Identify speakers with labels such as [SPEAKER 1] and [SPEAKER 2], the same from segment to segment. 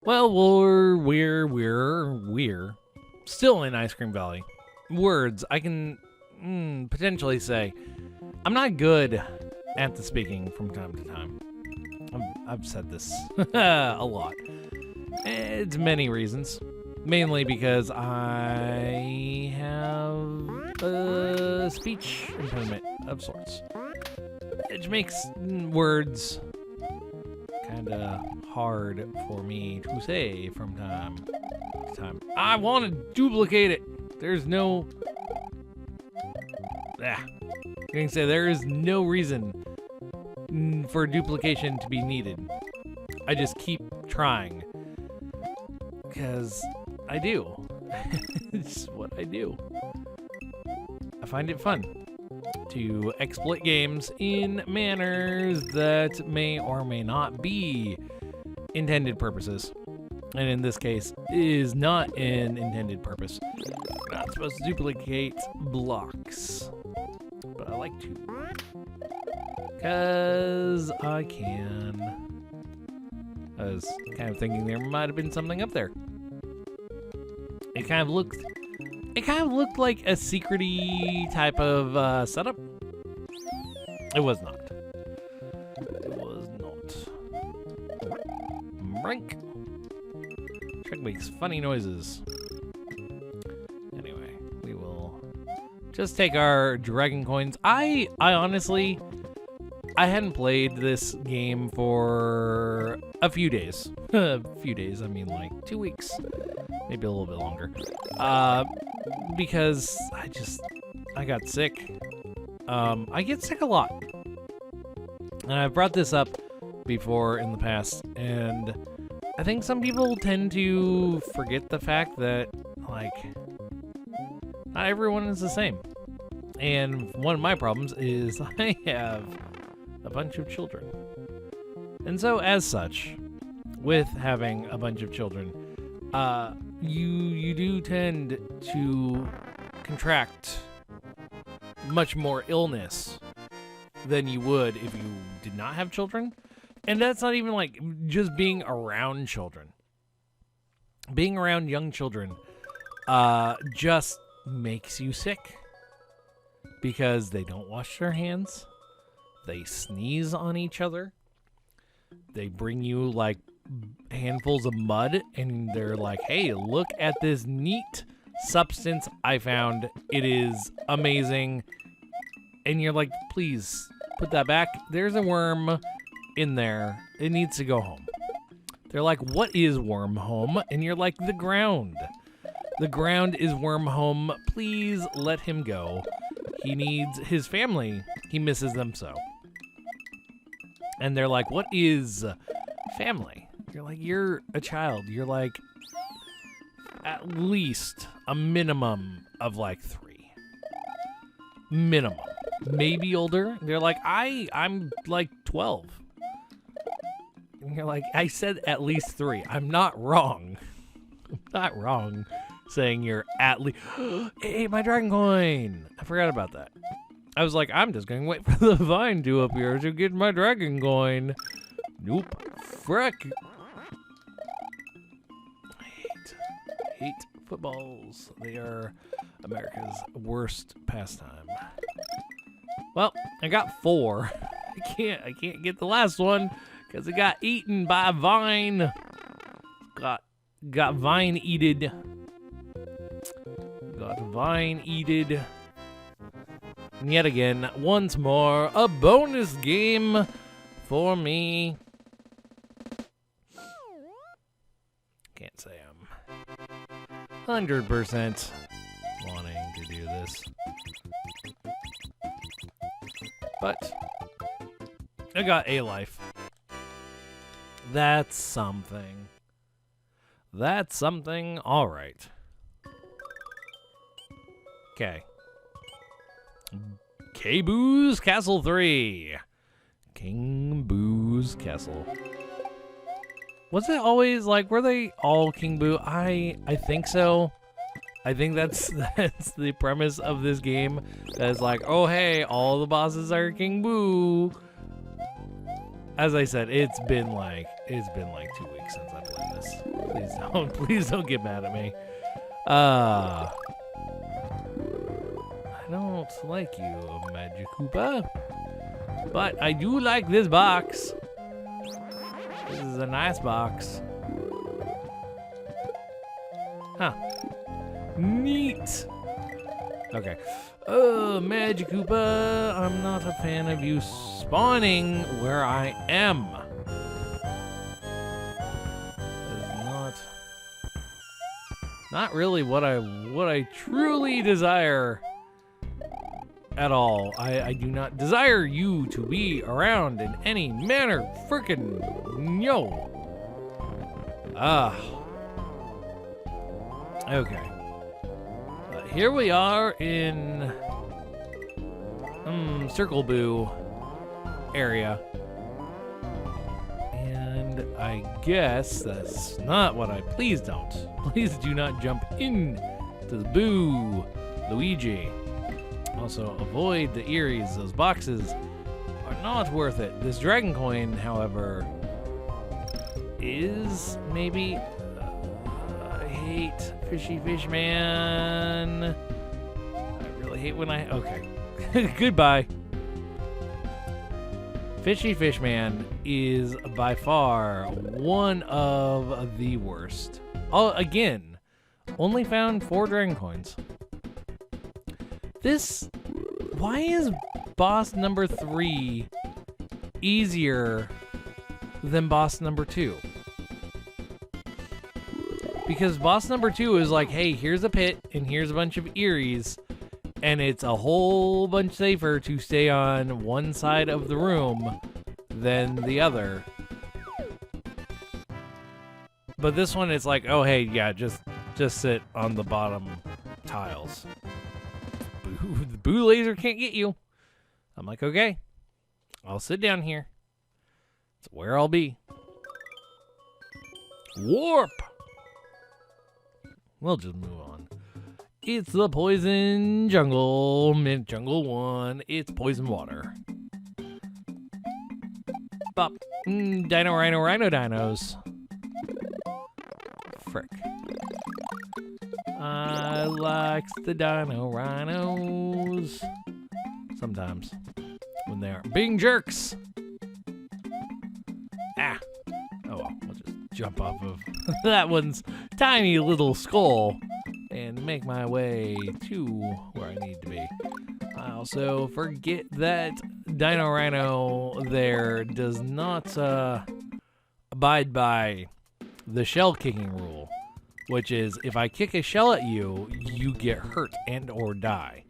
[SPEAKER 1] Well, we're still in Ice Cream Valley. Words, I can potentially say, I'm not good at the speaking from time to time. I've said this a lot. It's many reasons. Mainly because I have a speech impediment of sorts. Which makes words kind of hard for me to say from time to time. I want to duplicate it. There's no... I can say there is no reason for duplication to be needed. I just keep trying. Because I do. It's what I do. I find it fun to exploit games in manners that may or may not be intended purposes. And in this case, is not an intended purpose. We're not supposed to duplicate blocks. But I like to. Because I can. I was kind of thinking there might have been something up there. It kind of looked like a secrety type of setup. It was not. It was not. Brink. Truck makes funny noises. Anyway, we will just take our dragon coins. I honestly, I hadn't played this game for a few days. A few days, I mean like 2 weeks. Maybe a little bit longer. Because I got sick. I get sick a lot. And I've brought this up before in the past, and I think some people tend to forget the fact that, like, not everyone is the same. And one of my problems is I have a bunch of children. And so, as such, with having a bunch of children, you do tend to contract much more illness than you would if you did not have children. And that's not even like just being around children. Being around young children just makes you sick because they don't wash their hands. They sneeze on each other. They bring you like handfuls of mud and they're like, hey, look at this neat substance I found. It is amazing. And you're like, please put that back. There's a worm in there. It needs to go home. They're like, what is worm home? And you're like, the ground. The ground is worm home. Please let him go. He needs his family. He misses them so. And they're like, what is family? You're like, you're a child. You're like, at least a minimum of like 3. Minimum. Maybe older. They're like, I'm like 12. And you're like, I said at least 3. I'm not wrong. I'm not wrong saying you're at least. Hey, my dragon coin. I forgot about that. I was like, I'm just going to wait for the vine to appear to get my dragon coin. Nope. Frick. I hate footballs. They are America's worst pastime. Well, I got 4. I can't get the last one because it got eaten by a vine. Got vine eated. Got vine eated. And yet again, once more, a bonus game for me. Can't say I'm 100% wanting to do this. But I got a life. That's something. That's something. All right. Okay. K-Boo's Castle 3. King Boo's Castle. Was it always like, were they all King Boo? I think so. I think that's the premise of this game. That is like, oh hey, all the bosses are King Boo. as I said, it's been like 2 weeks since I played this. Please don't get mad at me. I don't like you, Magic Koopa, but I do like this box. This is a nice box. Huh. Neat. Okay. Magic Koopa, I'm not a fan of you spawning where I am. That is not really what I truly desire at all. I do not desire you to be around in any manner. Frickin' no. Okay. Here we are in Circle Boo area. And I guess that's not what please don't. Please do not jump in to the Boo, Luigi. Also, avoid the Eries. Those boxes are not worth it. This dragon coin, however, is maybe... I hate Fishy Fish Man. I really hate when okay. Goodbye. Fishy Fish Man is by far one of the worst. Oh, again, only found 4 dragon coins. Why is boss number 3 easier than boss number 2? Because boss number 2 is like, hey, here's a pit and here's a bunch of Eries, and it's a whole bunch safer to stay on one side of the room than the other. But this one, it's like, oh, hey, yeah, just sit on the bottom tiles. The Boo laser can't get you. I'm like, okay, I'll sit down here. It's where I'll be. Warp! We'll just move on. It's the Poison Jungle, Mint Jungle 1. It's poison water. Bop. Dino, Rhino, Dinos. Frick. I like the Dino Rhinos. Sometimes. When they aren't being jerks. Ah. Oh well, I'll just jump off of that one's tiny little skull and make my way to where I need to be. I also forget that Dino Rhino there does not abide by the shell kicking rule, which is if I kick a shell at you, you get hurt and or die.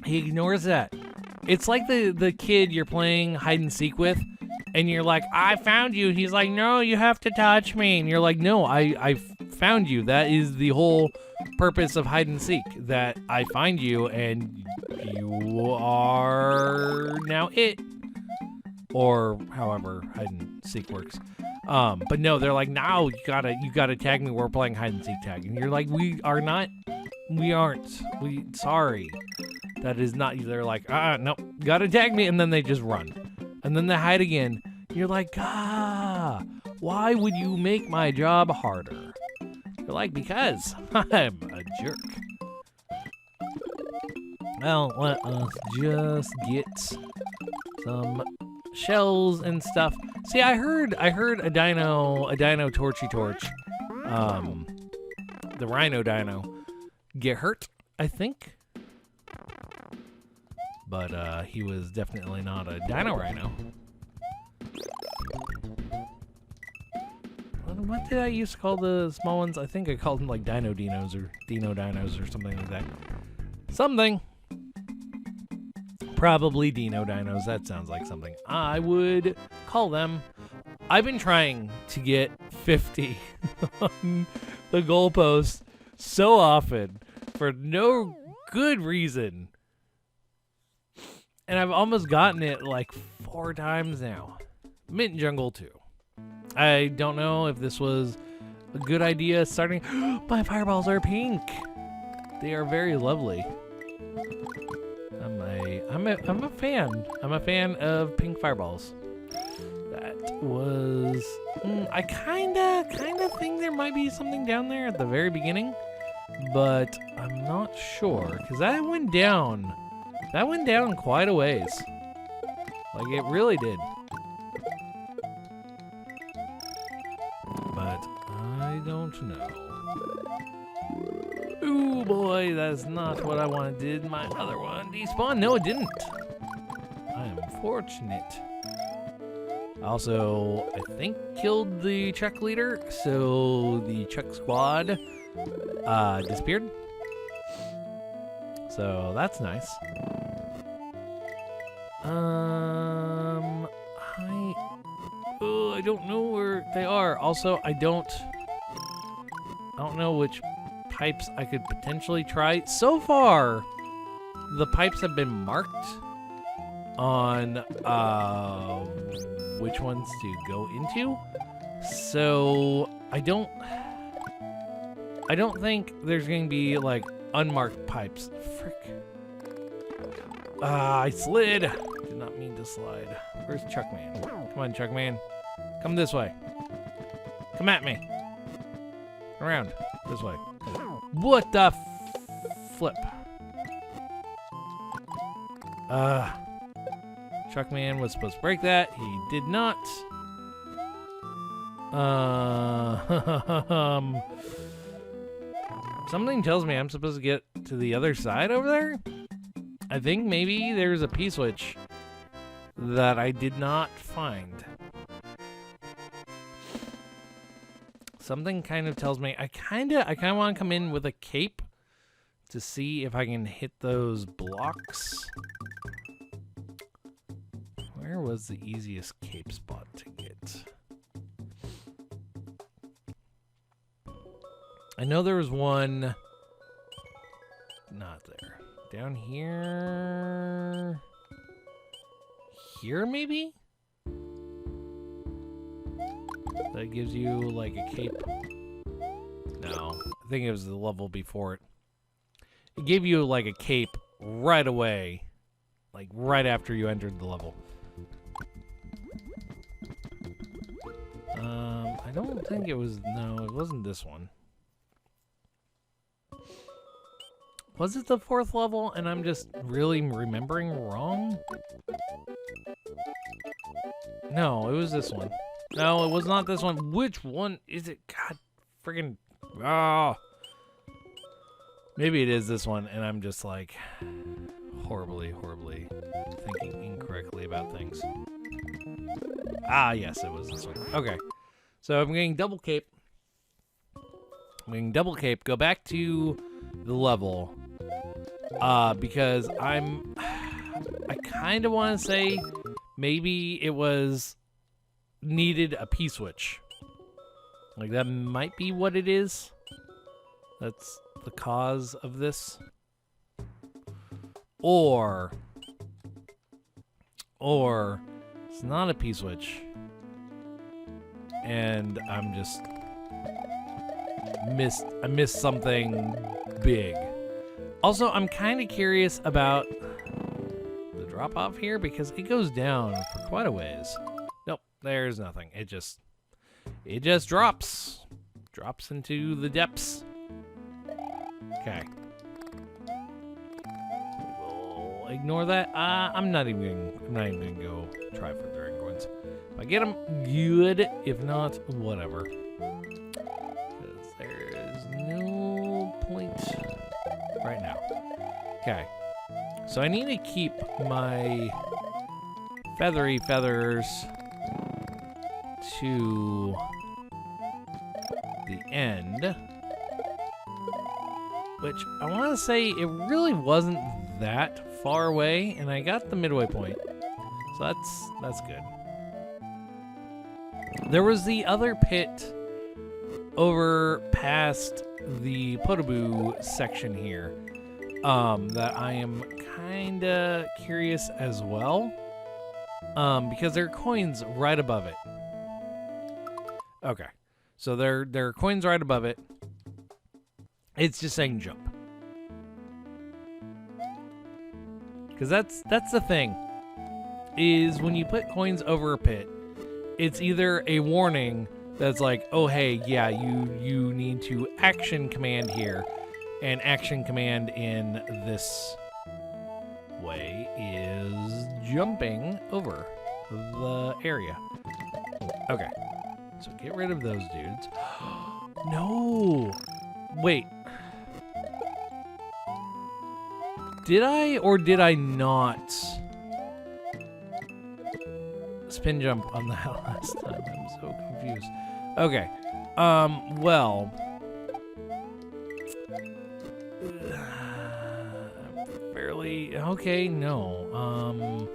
[SPEAKER 1] He ignores that. It's like the kid you're playing hide and seek with, and you're like, I found you. He's like, no, you have to touch me. And you're like, no, I found you. That is the whole purpose of hide and seek, that I find you and you are now it. Or however hide and seek works. But no, they're like, no, you gotta tag me. We're playing hide and seek tag. And you're like, we aren't. Sorry. That is not, they're like, nope, gotta tag me. And then they just run. And then they hide again. You're like, why would you make my job harder? They're like, because I'm a jerk. Well, let us just get some shells and stuff. See, I heard a dino torchy torch, the rhino dino, get hurt, I think. But he was definitely not a dino rhino. What did I used to call the small ones? I think I called them like dino dinos or dino dinos or something like that. Something. Probably dino dinos. That sounds like something I would call them. I've been trying to get 50 on the goalpost so often for no good reason. And I've almost gotten it like 4 times now. Mint Jungle 2. I don't know if this was a good idea starting. My fireballs are pink. They are very lovely. I'm a fan. I'm a fan of pink fireballs. That was... I kinda think there might be something down there at the very beginning, but I'm not sure, because that went down. That went down quite a ways. Like, it really did. But I don't know. Ooh, boy, that's not what I wanted. Did my other one despawn? No, it didn't. I am fortunate. Also, I think killed the Chuck leader, so the Chuck squad disappeared. So that's nice. I don't know where they are. Also, I don't know which pipes I could potentially try. So far, the pipes have been marked on which ones to go into. So I don't think there's going to be like unmarked pipes. Frick. I slid. Did not mean to slide. Where's Chuckman? Come on, Chuckman. Come this way. Come at me. Around. This way. What the flip? Chuckman was supposed to break that. He did not. Something tells me I'm supposed to get to the other side over there. I think maybe there's a P-switch that I did not find. Something kind of tells me I kind of want to come in with a cape to see if I can hit those blocks. Where was the easiest cape spot to get? I know there was one. Not there. Down here. Here, maybe? That gives you like a cape. No, I think it was the level before it. It gave you like a cape right away, like right after you entered the level. I don't think it was. No, it wasn't this one. Was it the 4th level and I'm just really remembering wrong? No, it was this one. No, it was not this one. Which one is it? God, friggin'. Oh. Maybe it is this one, and I'm just like horribly thinking incorrectly about things. Ah, yes, it was this one. Okay. So I'm getting double cape. Go back to the level. Because I kind of want to say maybe it was needed a P-switch. Like, that might be what it is. That's the cause of this. Or it's not a P-switch. And I'm just I missed something big. Also, I'm kind of curious about the drop-off here because it goes down for quite a ways. Nope, there's nothing. It just drops into the depths. Okay. We'll ignore that. I'm not even gonna go try for the dragon coins. If I get them, good. If not, whatever. Because there is no point right now. Okay. So I need to keep my feathery feathers to the end. Which I want to say it really wasn't that far away, and I got the midway point. So that's good. There was the other pit over past the Potoboo section here that I am kind of curious as well because there are coins right above it. Okay, so there are coins right above it. It's just saying jump. Because that's the thing, is when you put coins over a pit, it's either a warning that's like, oh hey, yeah, you need to action command here, and action command in this way is jumping over the area. Okay, so get rid of those dudes. No! Wait. Did I or did I not spin jump on that last time? I'm so confused. Okay. Well. Fairly. Okay, no.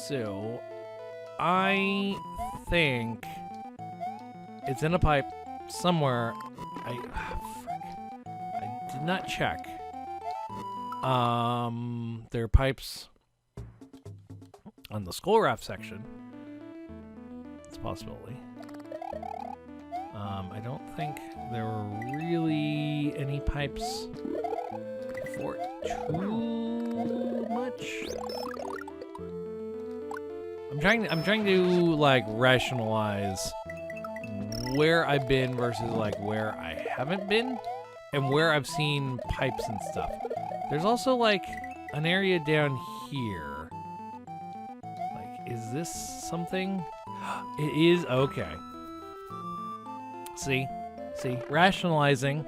[SPEAKER 1] So, I think it's in a pipe somewhere. Frick. I did not check. There are pipes on the skull raft section. It's a possibility. I don't think there were really any pipes for too much. I'm trying to like rationalize where I've been versus like where I haven't been and where I've seen pipes and stuff. There's also like an area down here. Like, is this something? It is, okay. See, rationalizing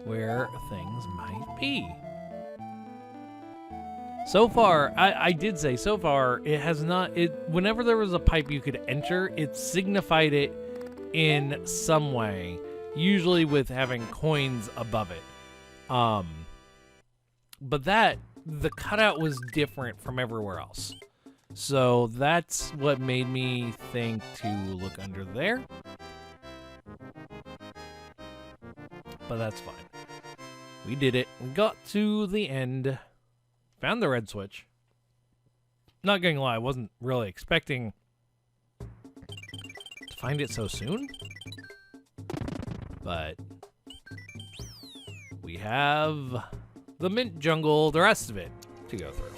[SPEAKER 1] where things might be. So far, I did say, so far, it has not, whenever there was a pipe you could enter, it signified it in some way, usually with having coins above it. But the cutout was different from everywhere else. So that's what made me think to look under there. But that's fine. We did it. We got to the end. Found the red switch. Not gonna lie, I wasn't really expecting to find it so soon. But we have the mint jungle, the rest of it, to go through.